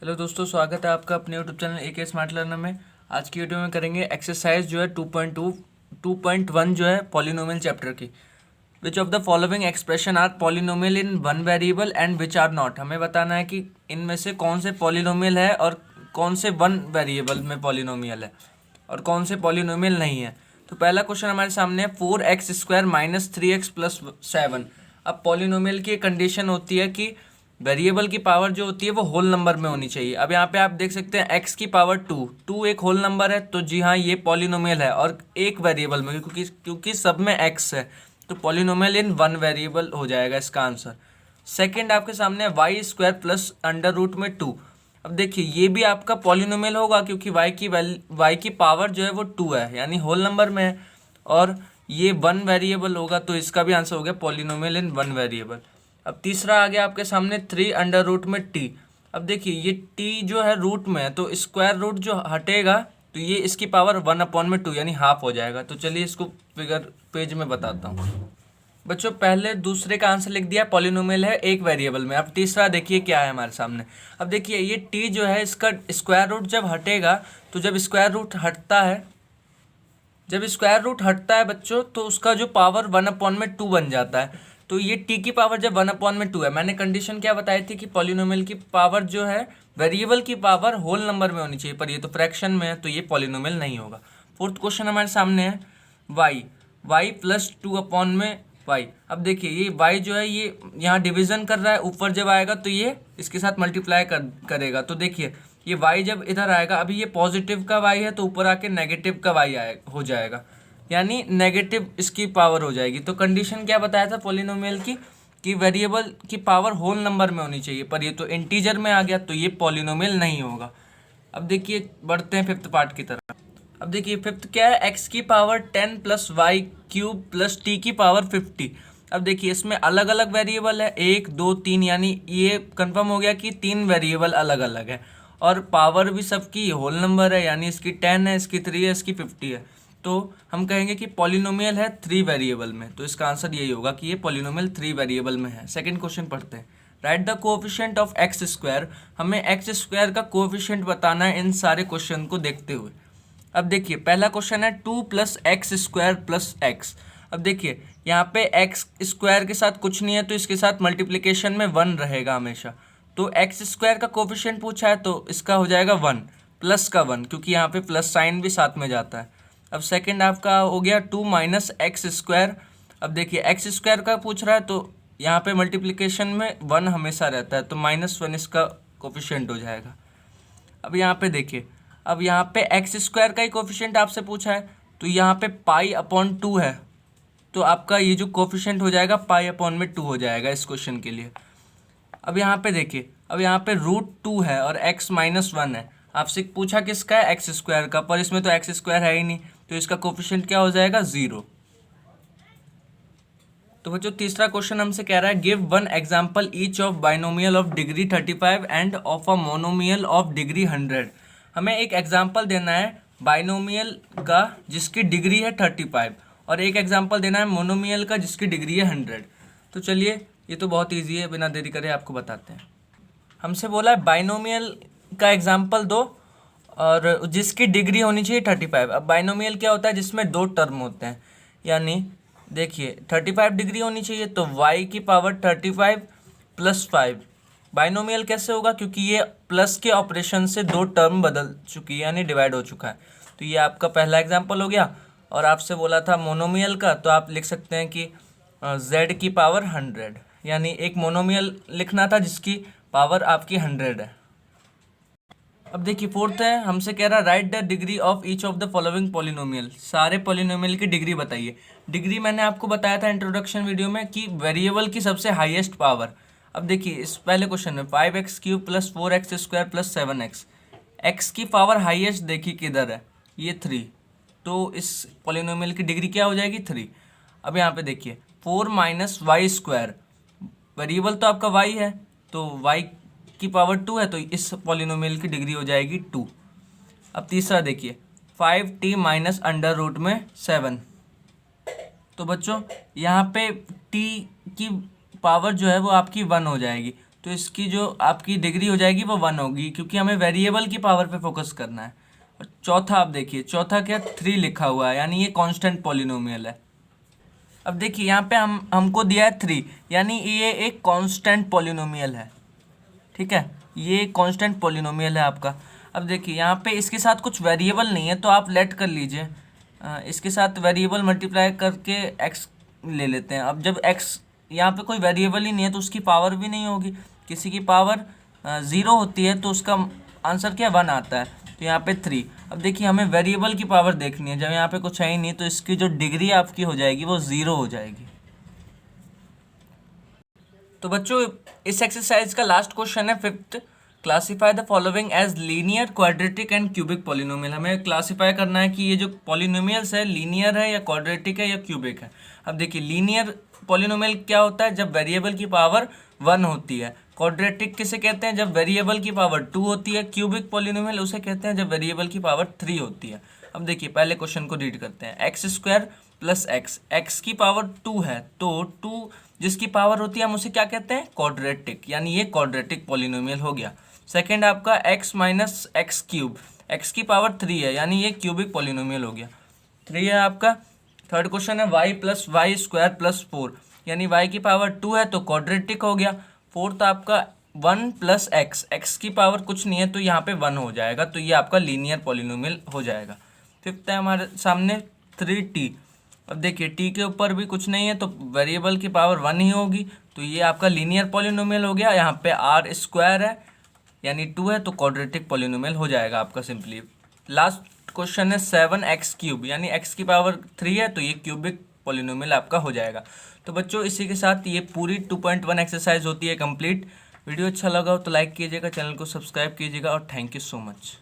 Hello दोस्तों, स्वागत है आपका अपने यूट्यूब चैनल ए के स्मार्ट लर्नर में। आज की वीडियो में करेंगे एक्सरसाइज जो है 2.1 जो है पॉलिनोमियल चैप्टर की। Which of the following expression are polynomial in one variable and which are not. हमें बताना है कि इनमें से कौन से पॉलिनोमियल है और कौन से वन वेरिएबल में पॉलिनोमियल है और कौन से पॉलिनोमियल नहीं है। तो पहला क्वेश्चन हमारे सामने है 4x² - 3x + 7। अब पॉलिनोमियल की कंडीशन होती है कि वेरिएबल की पावर जो होती है वो होल नंबर में होनी चाहिए। अब यहाँ पे आप देख सकते हैं x की पावर 2 एक होल नंबर है, तो जी हाँ ये पॉलिनोमियल है और एक वेरिएबल में, क्योंकि सब में x है तो पॉलिनोमियल इन वन वेरिएबल हो जाएगा इसका आंसर। सेकंड आपके सामने है y² + √2। अब देखिए ये भी आपका पॉलिनोमियल होगा क्योंकि y की पावर जो है वो 2 है, यानी होल नंबर में है और ये वन वेरिएबल होगा, तो इसका भी आंसर हो गया पॉलिनोमियल इन वन वेरिएबल। अब तीसरा आ गया आपके सामने 3√t। अब देखिए ये t जो है रूट में है, तो स्क्वायर रूट जो हटेगा तो ये इसकी पावर 1/2 यानी हाफ हो जाएगा। तो चलिए इसको फिगर पेज में बताता हूँ। बच्चों पहले दूसरे का आंसर लिख दिया, पॉलिनोमियल है एक वेरिएबल में। अब तीसरा देखिए क्या है हमारे सामने। अब देखिए ये t जो है इसका स्क्वायर रूट जब हटेगा, तो जब स्क्वायर रूट हटता है बच्चों, तो उसका जो पावर 1/2 बन जाता है। तो ये t की पावर जब 1/2 है, मैंने कंडीशन क्या बताई थी कि पॉलिनोमियल की पावर जो है वेरिएबल की पावर होल नंबर में होनी चाहिए, पर ये तो फ्रैक्शन में है तो ये पॉलिनोमियल नहीं होगा। फोर्थ क्वेश्चन हमारे सामने है y + 2/y। अब देखिए ये y जो है ये यहाँ डिवीजन कर रहा है, ऊपर जब आएगा तो ये इसके साथ मल्टीप्लाई करेगा। तो देखिए ये y जब इधर आएगा, अभी ये पॉजिटिव का y है तो ऊपर आके नेगेटिव का y हो जाएगा, यानी नेगेटिव इसकी पावर हो जाएगी। तो कंडीशन क्या बताया था पॉलिनोमियल की कि वेरिएबल की पावर होल नंबर में होनी चाहिए, पर ये तो इंटीजर में आ गया तो ये पॉलिनोमियल नहीं होगा। अब देखिए बढ़ते हैं फिफ्थ पार्ट की तरफ। अब देखिए फिफ्थ क्या है, x की पावर 10 + y³ + t की पावर 50। अब देखिए इसमें अलग अलग वेरिएबल है, 1 2 3, यानी ये कंफर्म हो गया कि 3 वेरिएबल अलग अलग है और पावर भी सबकी होल नंबर है, यानी इसकी 10 है, इसकी 3 है, इसकी 50 है। तो हम कहेंगे कि पॉलिनोमियल है 3 वेरिएबल में, तो इसका आंसर यही होगा कि ये पॉलिनोमियल 3 वेरिएबल में है। सेकंड क्वेश्चन पढ़ते हैं। Right the coefficient of x²। हमें x² का कोएफिशिएंट बताना है इन सारे क्वेश्चन को देखते हुए। अब देखिए पहला क्वेश्चन है 2 + x² + x। अब देखिए यहाँ पे x² के साथ कुछ नहीं है तो इसके साथ मल्टीप्लिकेशन में 1 रहेगा हमेशा। तो x² का कोफिशिएंट पूछा है तो इसका हो जाएगा 1 प्लस का 1, क्योंकि यहाँ पे प्लस साइन भी साथ में जाता है। अब सेकंड आपका हो गया 2 - x²। अब देखिए x² का पूछ रहा है तो यहाँ पे मल्टीप्लिकेशन में 1 हमेशा रहता है, तो -1 इसका कोफिशिएंट हो जाएगा। अब यहाँ पे देखिए, अब यहाँ पे x² का ही कोफिशिएंट आपसे पूछा है तो यहाँ पे π/2 है, तो आपका ये जो कोफिशिएंट हो जाएगा π/2 हो जाएगा इस क्वेश्चन के लिए। अब यहाँ पे देखिए, अब यहाँ पे √2 है और x - 1 है। आपसे पूछा किसका है, x² का, पर इसमें तो x² है ही नहीं, तो इसका कोफिशिएंट क्या हो जाएगा, 0। तो बच्चों तीसरा क्वेश्चन हमसे कह रहा है give one example each of binomial of degree 35 end of a monomial of degree 100। हमें एक एग्जांपल देना है बाइनोमियल का जिसकी डिग्री है 35 और एक एग्जांपल देना है मोनोमियल का जिसकी डिग्री है 100। तो चलिए ये तो बहुत ईजी है, बिना देरी करे आपको बताते हैं। हमसे बोला है बाइनोमियल का एग्जाम्पल दो और जिसकी डिग्री होनी चाहिए 35। अब बाइनोमियल क्या होता है, जिसमें 2 टर्म होते हैं, यानी देखिए 35 डिग्री होनी चाहिए तो y की पावर 35 + 5। बाइनोमियल कैसे होगा, क्योंकि ये प्लस के ऑपरेशन से 2 टर्म बदल चुकी है, यानी डिवाइड हो चुका है। तो ये आपका पहला एग्जाम्पल हो गया। और आपसे बोला था मोनोमियल का, तो आप लिख सकते हैं कि z की पावर 100, यानी एक मोनोमियल लिखना था जिसकी पावर आपकी 100 है। अब देखिए फोर्थ है, हमसे कह रहा है right the degree of each of the following polynomial. सारे पॉलिनोमियल की डिग्री बताइए। डिग्री मैंने आपको बताया था इंट्रोडक्शन वीडियो में कि वेरिएबल की सबसे हाईएस्ट पावर। अब देखिए इस पहले क्वेश्चन में 5x³ + 4x² + 7x। x की पावर हाईएस्ट देखिए किधर है, ये 3, तो इस पॉलिनोमियल की डिग्री क्या हो जाएगी, 3। अब यहाँ पे देखिए 4 - y², वेरिएबल तो आपका y है तो y की पावर 2 है, तो इस पॉलिनोमियल की डिग्री हो जाएगी 2। अब तीसरा देखिए 5t - √7। तो बच्चों यहाँ पे t की पावर जो है वो आपकी 1 हो जाएगी, तो इसकी जो आपकी डिग्री हो जाएगी वो 1 होगी, क्योंकि हमें वेरिएबल की पावर पे फोकस करना है। और चौथा आप देखिए, चौथा क्या 3 लिखा हुआ है, यानी ये कांस्टेंट पॉलिनोमियल है। अब देखिए यहाँ पे हमको दिया है 3, यानी ये एक कांस्टेंट पॉलिनोमियल है। ठीक है, ये कांस्टेंट पॉलिनोमियल है आपका। अब देखिए यहाँ पे इसके साथ कुछ वेरिएबल नहीं है, तो आप लेट कर लीजिए, इसके साथ वेरिएबल मल्टीप्लाई करके एक्स ले लेते हैं। अब जब एक्स यहाँ पे कोई वेरिएबल ही नहीं है तो उसकी पावर भी नहीं होगी, किसी की पावर 0 होती है तो उसका आंसर क्या 1 आता है, तो यहाँ पे 3। अब देखिए हमें वेरिएबल की पावर देखनी है, जब यहाँ पे कुछ है ही नहीं तो इसकी जो डिग्री आपकी हो जाएगी वो 0 हो जाएगी। तो बच्चों इस एक्सरसाइज का लास्ट क्वेश्चन है 5th, classify the following as linear, quadratic and cubic polynomial. हमें क्लासीफाई करना है कि ये जो पॉलिनोमियल्स है लीनियर है या क्वाड्रेटिक है या क्यूबिक है। अब देखिए लीनियर पॉलिनोमियल क्या होता है, जब वेरिएबल की पावर 1 होती है। क्वाड्रेटिक किसे कहते हैं, जब वेरिएबल की पावर 2 होती है। क्यूबिक पॉलिनोमियल उसे कहते हैं जब वेरिएबल की पावर 3 होती है। अब देखिए पहले क्वेश्चन को रीड करते हैं। X square plus x, x की पावर 2 है तो 2 जिसकी पावर होती है हम उसे क्या कहते हैं, क्वाड्रेटिक, यानी ये क्वाड्रेटिक पॉलिनोमियल हो गया। सेकंड आपका x minus x cube, x की पावर 3 है यानी ये क्यूबिक पॉलिनोमियल हो गया, 3 है आपका। थर्ड क्वेश्चन है Y plus Y square plus 4, यानी वाई की पावर 2 है तो क्वाड्रेटिक हो गया। फोर्थ आपका 1 प्लस एक्स, एक्स की पावर कुछ नहीं है तो यहाँ पे 1 हो जाएगा, तो ये आपका लीनियर पॉलिनोमियल हो जाएगा। फिफ्थ है हमारे सामने 3t। अब देखिए टी के ऊपर भी कुछ नहीं है तो वेरिएबल की पावर 1 ही होगी, तो ये आपका लीनियर पॉलिनोमियल हो गया। यहाँ पे आर स्क्वायर है यानी 2 है तो क्वाड्रेटिक पॉलिनोमियल हो जाएगा आपका सिंपली। लास्ट क्वेश्चन है 7x क्यूब, यानी x की पावर 3 है तो ये क्यूबिक पॉलिनोमियल आपका हो जाएगा। तो बच्चों इसी के साथ ये पूरी 2.1 एक्सरसाइज होती है कंप्लीट। वीडियो अच्छा लगा हो तो लाइक कीजिएगा, चैनल को सब्सक्राइब कीजिएगा और थैंक यू सो मच।